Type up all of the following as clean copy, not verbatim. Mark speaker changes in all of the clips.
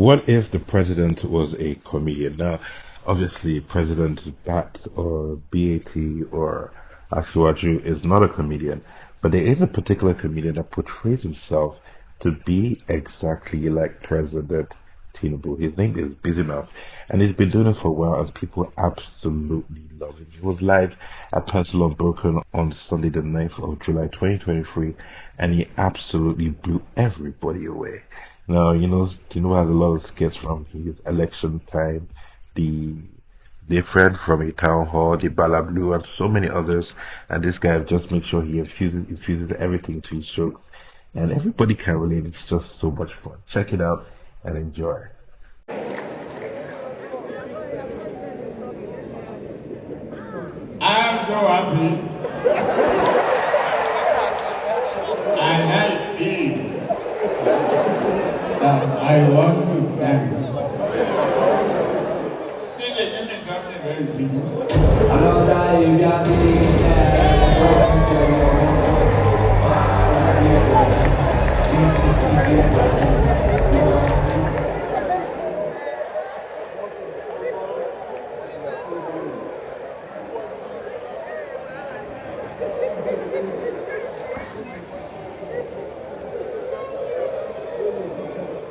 Speaker 1: What if the president was a comedian? Now, obviously, President Bat or BAT or Asiwaju is not a comedian, but there is a particular comedian that portrays himself to be exactly like President Tinubu. His name is BusyMouth, and he's been doing it for a while, and people absolutely love him. He was live at Pencil Unbroken on Sunday, the 9th of July, 2023, and he absolutely blew everybody away. Now, Tinubu has a lot of skits from his election time, the different from a town hall, the Balablu, and so many others. And this guy just makes sure he infuses everything to his jokes, and everybody can relate. It's just so much fun. Check it out and enjoy.
Speaker 2: I'm so happy and I feel that I want to dance. This is something very simple. Another area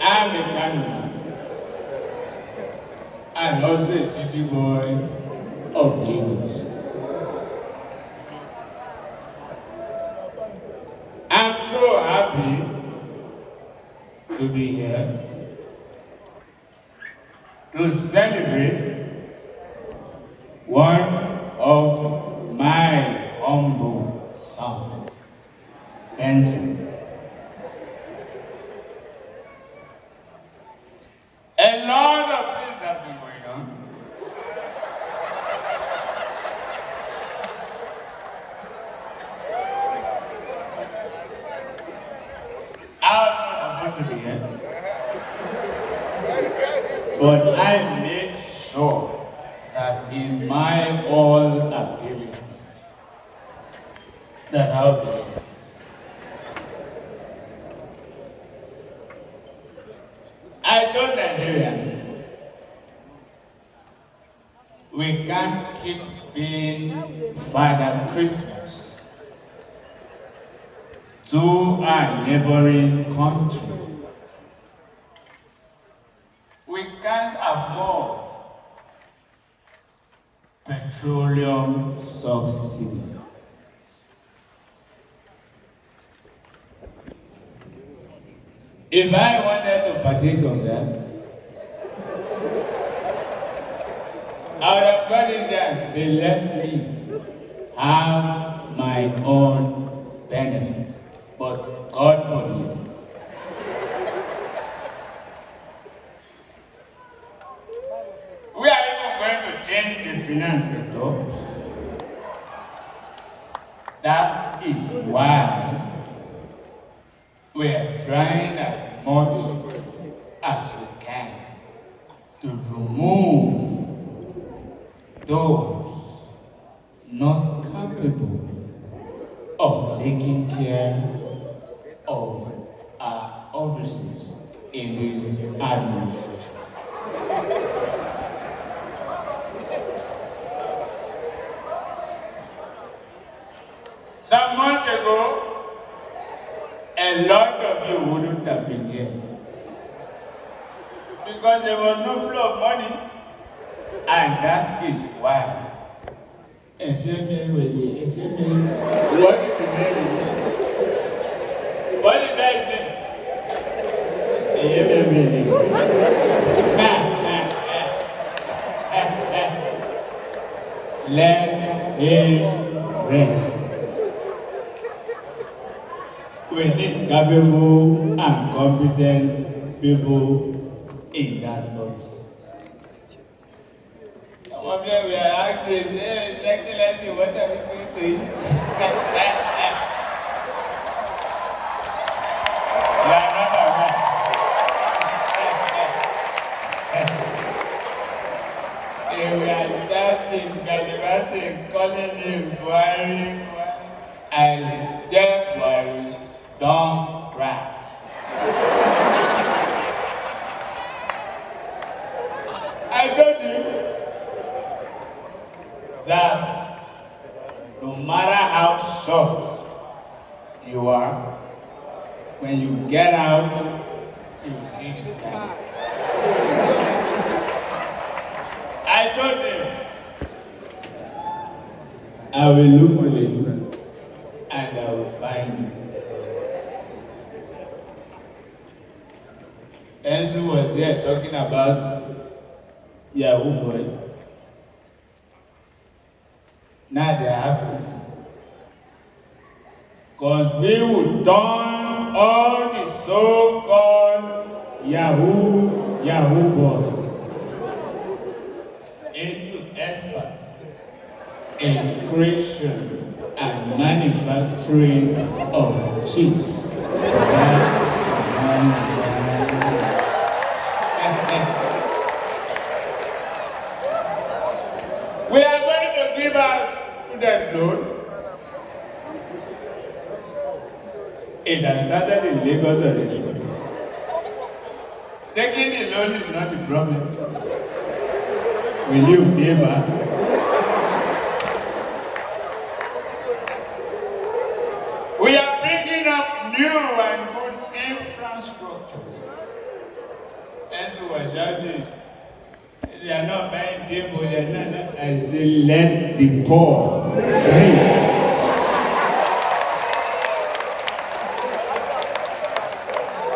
Speaker 2: I'm a Kanu and also a city boy of Lagos. I'm so happy to be here to celebrate one of my humble sons, Benson. A lot of things has been going on. I was supposed to be here, but I made sure that in my all ability that I'll be here. I told Nigerians, we can't keep being Father Christmas to our neighboring country. We can't afford petroleum subsidy. If I wanted to partake of that, I would have gone in there and said, let me have my own benefit. But God forbid. We are even going to change the finance sector. That is why we are trying as much as we can to remove those not capable of taking care of our officers in this administration. Some months ago, a lot of you wouldn't have been here because there was no flow of money, and that is why. What is his name? What is that name? Let him rest. We need capable and competent people in that office. Some of them we are asking, hey, Excellency, what are we going to eat? You are not aware. We are shouting, gallivanting, calling him Buhari. I step Buhari. Don't cry. matter how short you are, when you get out, you will see the sky. I told him, I will look for you and I will find you. Enzo was there talking about Yahoo boys. Now they are happy. Because we will turn all the so-called Yahoo boys into experts in creation and manufacturing of chips. We are going to give out student loan. It has started in Lagos already. Taking the loan is not the problem. Will you pay back? We are bringing up new and good infrastructures. As we were shouting, they are not buying table, they are not. I say, let the poor breathe.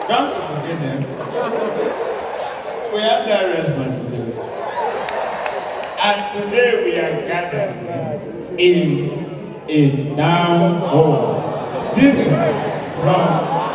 Speaker 2: Don't forget them. We have that responsibility. And today we are gathered in a town hall different from